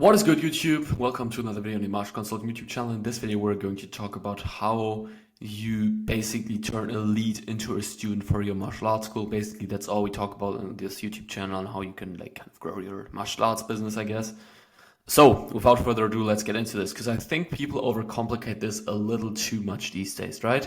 What is good, YouTube? Welcome to another video on the Martial Consulting YouTube channel. In this video, we're going to talk about how you basically turn a lead into a student for your martial arts school. Basically, that's all we talk about on this YouTube channel and how you can kind of grow your martial arts business, I guess. So, without further ado, let's get into this because I think people overcomplicate this a little too much these days, right?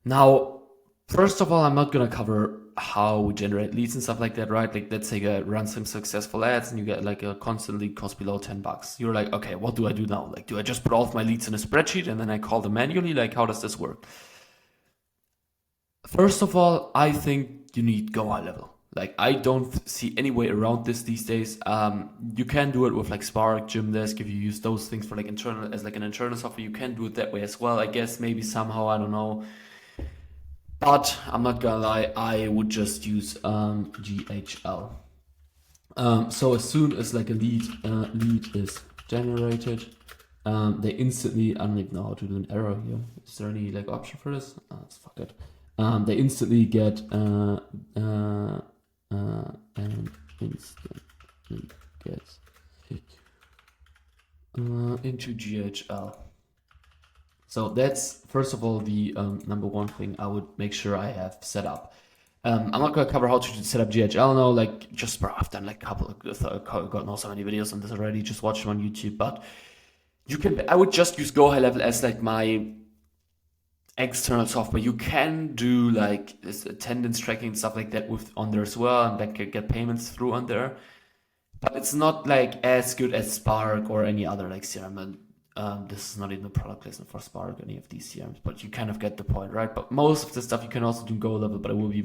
Now, first of all, I'm not gonna cover how we generate leads and stuff like that, right? Like, let's say you run some successful ads and you get like a constant lead cost below $10. You're like, okay, what do I do now? Like, do I just put all of my leads in a spreadsheet and then I call them manually? Like, how does this work? First of all, I think you need go high level. Like, I don't see any way around this these days. You can do it with like Spark, Gymdesk, if you use those things for like internal as like an internal software. You can do it that way as well. I guess maybe somehow, I don't know. But I'm not gonna lie, I would just use GHL. So as soon as like a lead is generated, they instantly, I don't even know how to do an error here. Is there any like option for this? Fuck it. They instantly get and instantly gets into GHL. So that's first of all the number one thing I would make sure I have set up. I'm not gonna cover how to set up GHL now. Like just I've done like a couple of God knows how many videos on this already. Just watch them on YouTube. But you can. I would just use Go High Level as like my external software. You can do like this attendance tracking and stuff like that with on there as well, and like get payments through on there. But it's not like as good as Spark or any other like CRM. And this is not even a product placement for Spark or any of these CRMs, but you kind of get the point, right? But most of the stuff you can also do Go level, but it will be a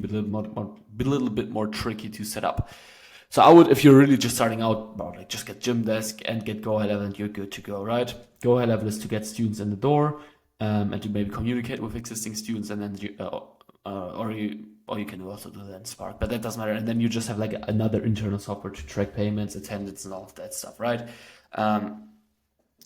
little bit more tricky to set up. So I would, if you're really just starting out, like just get Gymdesk and get Go High Level and you're good to go, right? Go High Level is to get students in the door and to maybe communicate with existing students, and then or you can also do that in Spark, but that doesn't matter. And then you just have like another internal software to track payments, attendance, and all of that stuff, right?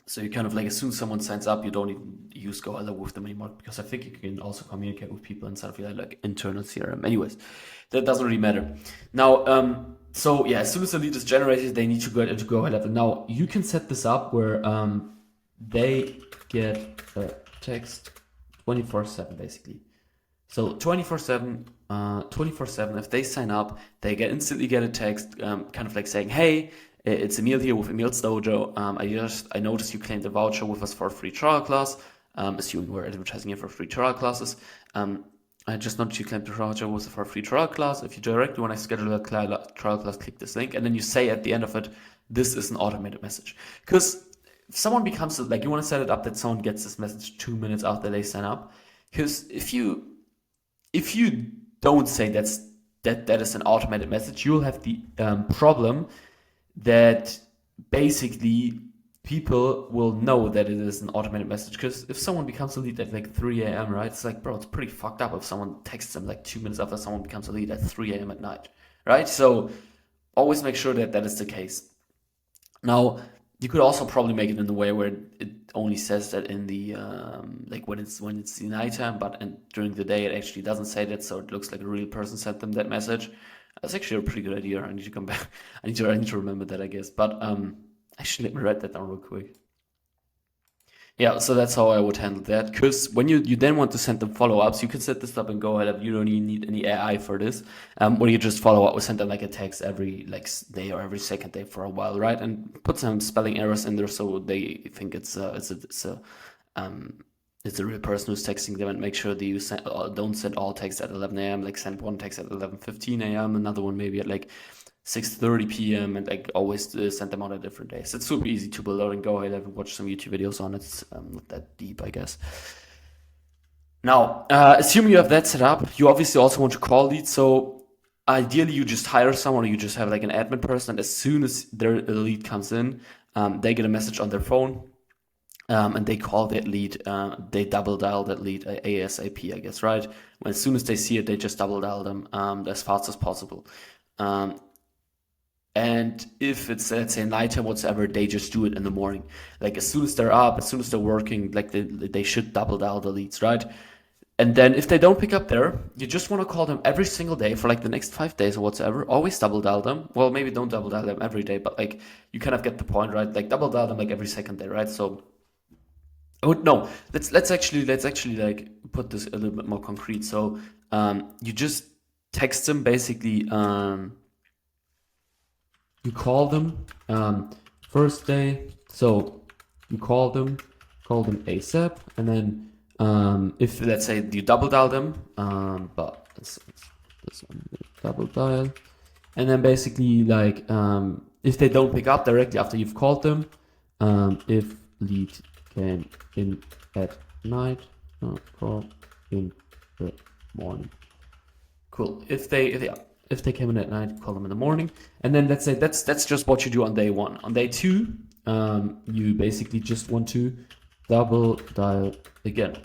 So you kind of like, as soon as someone signs up, you don't even use Go High Level with them anymore, because I think you can also communicate with people inside of your like internal CRM. Anyways, that doesn't really matter. Now, so yeah, as soon as the lead is generated, they need to go into Go High Level. Now you can set this up where they get a text 24/7 basically. So 24/7, if they sign up, they instantly get a text, kind of like saying, "Hey, it's Emil here with Emil's Dojo. I noticed you claimed a voucher with us for a free trial class. Assuming we're advertising here for free trial classes. I just noticed you claimed the voucher was for a free trial class. If you directly want to schedule a trial class, click this link." And then you say at the end of it, "This is an automated message." Because if someone becomes like, you want to set it up that someone gets this message 2 minutes after they sign up. Because if you don't say that is an automated message, you'll have the problem that basically people will know that it is an automated message. Because if someone becomes a lead at like 3 a.m., right? It's like, bro, it's pretty fucked up if someone texts them like 2 minutes after someone becomes a lead at 3 a.m. at night, right? So always make sure that is the case. Now, you could also probably make it in a way where it only says that in the like when it's the nighttime, but during the day it actually doesn't say that, so it looks like a real person sent them that message. That's actually a pretty good idea. I need to come back. I need to remember that, I guess. But actually, let me write that down real quick. Yeah, so that's how I would handle that. Because when you then want to send them follow-ups, you can set this up and Go ahead. You don't even need any AI for this. Or you just follow up, we send them like a text every like day or every second day for a while, right? And put some spelling errors in there so they think it's a real person who's texting them, and make sure that you don't send all texts at 11 a.m. Like send one text at 11:15 a.m., another one maybe at like 6:30 p.m. and like always send them out at different days. It's super easy to build out and Go ahead and watch some YouTube videos on it. It's not that deep, I guess. Now, assuming you have that set up, you obviously also want to call leads. So ideally, you just hire someone, or you just have like an admin person. And as soon as their lead comes in, they get a message on their phone. And they call that lead, they double dial that lead ASAP, I guess, right? As soon as they see it, they just double dial them as fast as possible. And if it's, let's say, nighttime, whatsoever, they just do it in the morning. Like as soon as they're up, as soon as they're working, like they should double dial the leads, right? And then if they don't pick up there, you just want to call them every single day for like the next 5 days or whatsoever. Always double dial them. Well, maybe don't double dial them every day, but like you kind of get the point, right? Like double dial them like every second day, right? So oh no, let's actually like put this a little bit more concrete. So you just text them basically. You call them first day. So you call them ASAP, and then if let's say you double dial them, but this one double dial, and then basically like if they don't pick up directly after you've called them, if lead came in at night, call in the morning. Cool. If they came in at night, call them in the morning, and then let's say that's just what you do on day one. On day two, you basically just want to double dial again.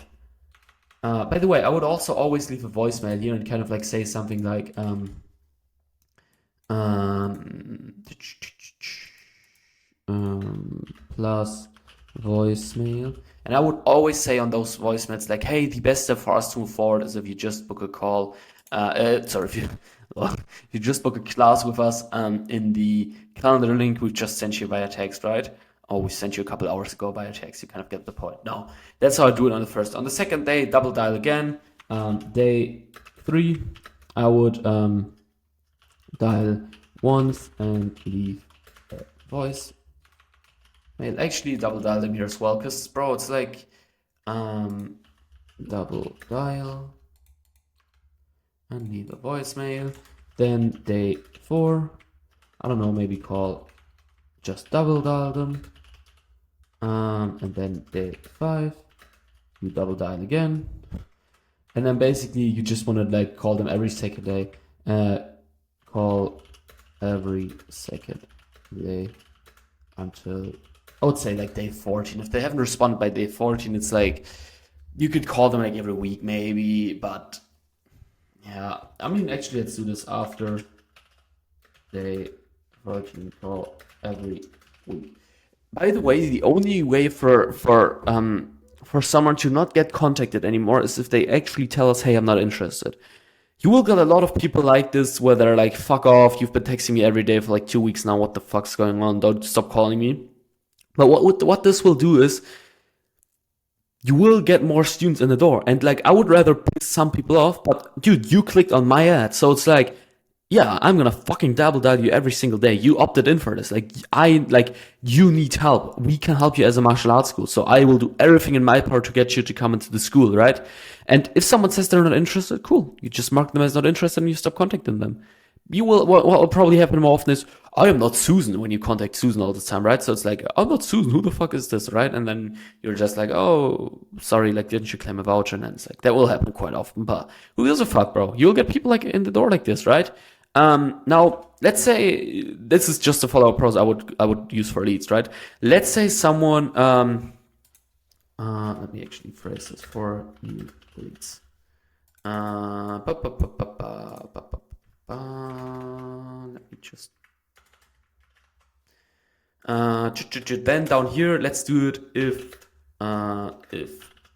By the way, I would also always leave a voicemail here and kind of like say something like plus voicemail. And I would always say on those voicemails like, hey, the best step for us to move forward is if you just book a call. If you just book a class with us in the calendar link we just sent you via text, right? Or we sent you a couple hours ago via text. You kind of get the point. No, that's how I do it on the first. On the second day, double dial again. Day 3, I would dial once and leave a voice. I'll actually double dial them here as well, because bro, it's like double dial and leave a voicemail. Then day 4, I don't know, maybe call, just double dial them. And then day 5, you double dial again. And then basically you just want to like call them every second day. Call every second day until, I would say like day 14. If they haven't responded by day 14, it's like you could call them like every week maybe, but yeah, I mean actually let's do this after day 14, call every week. By the way, the only way for someone to not get contacted anymore is if they actually tell us, hey, I'm not interested. You will get a lot of people like this where they're like, fuck off, you've been texting me every day for like 2 weeks now, what the fuck's going on, don't stop calling me. But what this will do is you will get more students in the door. And like, I would rather piss some people off, but dude, you clicked on my ad. So it's like, yeah, I'm gonna fucking double dial you every single day. You opted in for this. You need help. We can help you as a martial arts school. So I will do everything in my power to get you to come into the school, right? And if someone says they're not interested, cool. You just mark them as not interested and you stop contacting them. What will probably happen more often is, I am not Susan when you contact Susan all the time, right? So it's like, I'm not Susan, who the fuck is this, right? And then you're just like, oh, sorry, like, didn't you claim a voucher? And then it's like, that will happen quite often, but who gives a fuck, bro? You'll get people like in the door like this, right? Now, let's say this is just a follow-up process I would use for leads, right? Let's say someone, let me actually phrase this for new leads. Let me just. Then down here, let's do it if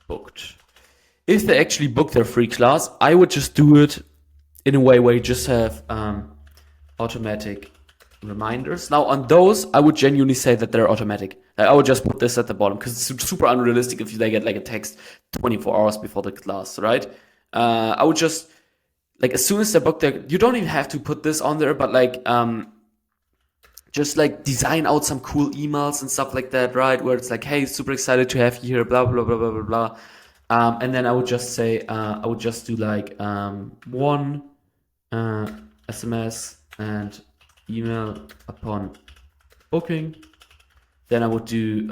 booked. If they actually book their free class, I would just do it in a way where you just have automatic reminders. Now on those, I would genuinely say that they're automatic. Like, I would just put this at the bottom because it's super unrealistic if they get like a text 24 hours before the class, right? I would just, like, as soon as they book their, you don't even have to put this on there, but like, just like design out some cool emails and stuff like that, right? Where it's like, hey, super excited to have you here, blah, blah, blah, blah, blah, blah. And then I would just say, I would just do like one SMS and email upon booking. Then I would do,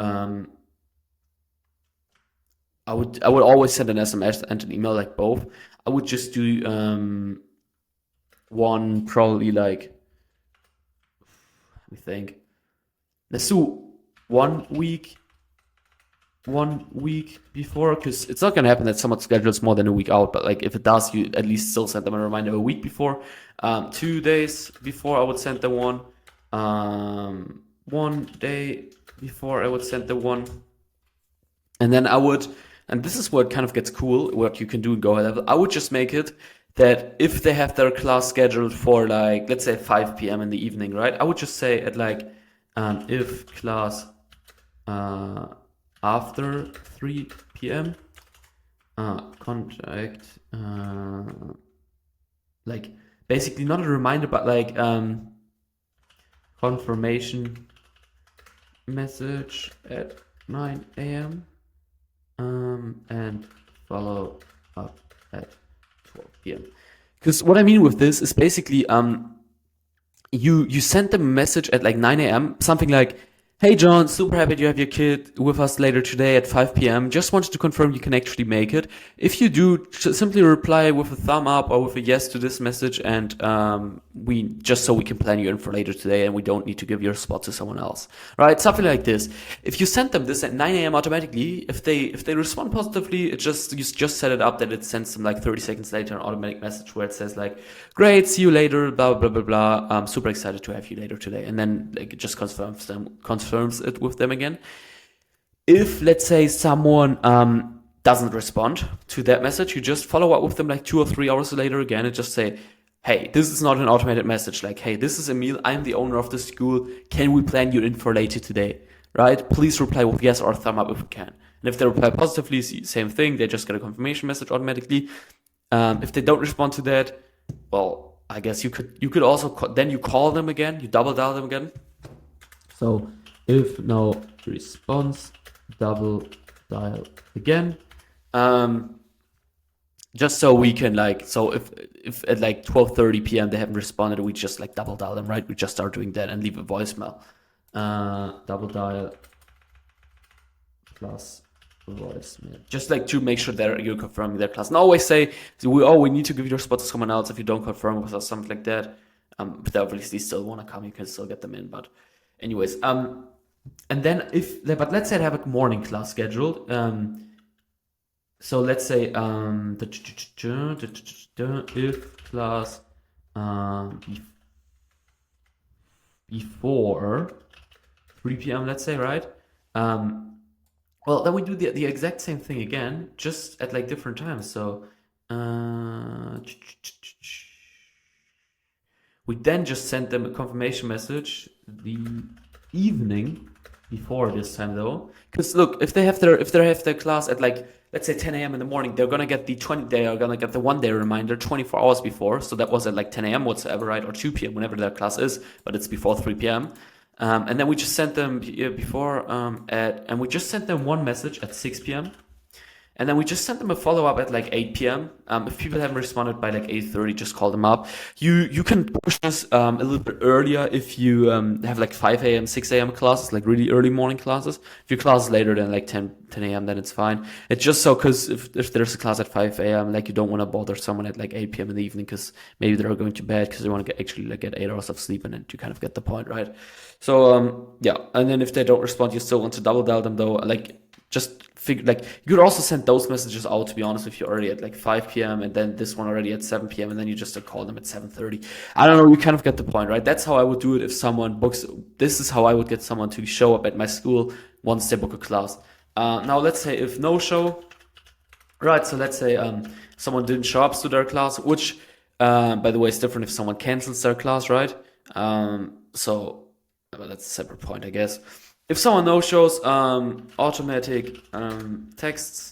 I would always send an SMS and an email, like both. I would just do one probably like, let me think. Let's do 1 week before, because it's not gonna happen that someone schedules more than a week out, but like if it does, you at least still send them a reminder a week before. 2 days before I would send them one. 1 day before I would send them one. And then I would and this is what kind of gets cool, what you can do in Go High Level. I would just make it that if they have their class scheduled for like, let's say 5 p.m. in the evening, right? I would just say at like, if class after 3 p.m. Contact, like basically not a reminder, but like confirmation message at 9 a.m. And follow up at 12 p.m. Because what I mean with this is basically you send them a message at like 9 a.m. something like, "Hey John, super happy you have your kid with us later today at 5 p.m. Just wanted to confirm you can actually make it. If you do, simply reply with a thumb up or with a yes to this message, and we just so we can plan you in for later today, and we don't need to give your spot to someone else." Right? Something like this. If you send them this at 9 a.m. automatically, if they respond positively, you just set it up that it sends them like 30 seconds later an automatic message where it says like, "Great, see you later, blah blah blah blah. I'm super excited to have you later today," and then like it just confirms it with them again. If let's say someone doesn't respond to that message, you just follow up with them like 2 or 3 hours later again and just say, "Hey, this is not an automated message. Like, hey, this is Emil. I'm the owner of the school. Can we plan you in for later today? Right? Please reply with yes or thumb up if we can." And if they reply positively, same thing. They just get a confirmation message automatically. If they don't respond to that, well, I guess you could also then you call them again. You double dial them again. So if no response, double dial again. Just so we can like, so if at like 12:30 p.m. they haven't responded, we just like double dial them, right? We just start doing that and leave a voicemail. Double dial plus voicemail, just like to make sure that you're confirming their class. And always say, we need to give your spot to someone else if you don't confirm with us, something like that. But they obviously still want to come, you can still get them in. But anyways, and then but let's say I have a morning class scheduled. So let's say if class before 3 p.m. let's say, right? Well, then we do the exact same thing again, just at like different times. So we then just send them a confirmation message the evening before this time though, because look, if they have their class at like, let's say 10 a.m. in the morning, they're gonna get the 1 day reminder 24 hours before. So that was at like 10 a.m. whatsoever, right? Or 2 p.m. whenever their class is, but it's before 3 p.m. And then we just sent them before and we just sent them one message at 6 p.m. And then we just sent them a follow-up at like 8 p.m. If people haven't responded by like 8:30, just call them up. You can push this a little bit earlier if you have like 5 a.m., 6 a.m. classes, like really early morning classes. If your class is later than like 10 a.m., then it's fine. It's just so because if there's a class at 5 a.m., like you don't want to bother someone at like 8 p.m. in the evening because maybe they're going to bed because they want to get 8 hours of sleep, and then you kind of get the point, right? So yeah, and then if they don't respond, you still want to double dial them though, like just figure, like you could also send those messages out, to be honest, if you're already at like 5 p.m. and then this one already at 7 p.m. and then you just call them at 7:30. I don't know, you kind of get the point, right? That's how I would do it if someone books. This is how I would get someone to show up at my school once they book a class. Now let's say if no show, right? So let's say someone didn't show up to their class, which by the way is different if someone cancels their class, right? So well, that's a separate point, I guess. If someone no-shows, automatic texts,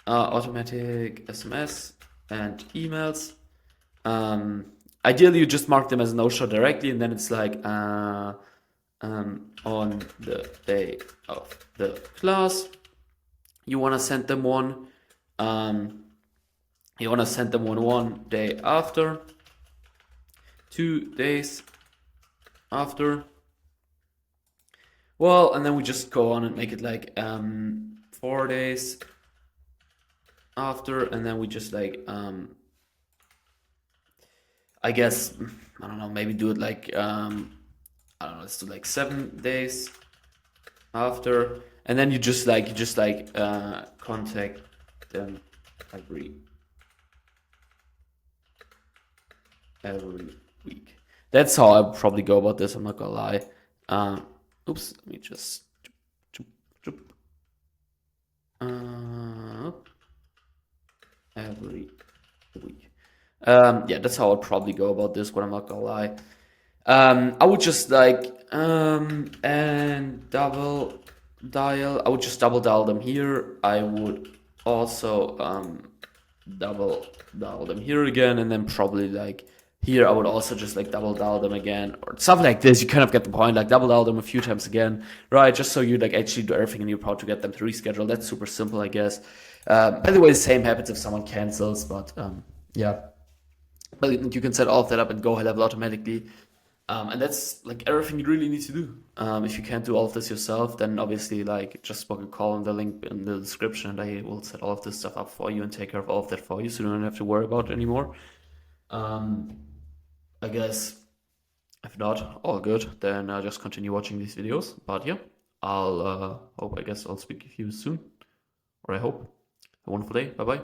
automatic SMS and emails. Ideally, you just mark them as no-show directly, and then it's like on the day of the class, you want to send them one. You want to send them one day after, 2 days after. Well, and then we just go on and make it like 4 days after, and then we just like I guess, I don't know, maybe do it like I don't know, let's do like 7 days after, and then you just contact them every week. That's how I probably go about this, I'm not gonna lie. Oops, let me just every week. Yeah, that's how I'd probably go about this, but I'm not gonna lie. I would just like and double dial. I would just double dial them here. I would also double dial them here again, and then probably like here I would also just like double dial them again or something like this. You kind of get the point. Like double dial them a few times again, right? Just so you like actually do everything in your power to get them to reschedule. That's super simple, I guess. By the way, the same happens if someone cancels, but yeah. But you can set all of that up and go high level automatically. And that's like everything you really need to do. If you can't do all of this yourself, then obviously like just book a call on the link in the description, and I will set all of this stuff up for you and take care of all of that for you, so you don't have to worry about it anymore. Um, I guess if not, all good. Then just continue watching these videos. But yeah, I'll hope. I guess I'll speak with you soon, or I hope. Have a wonderful day. Bye bye.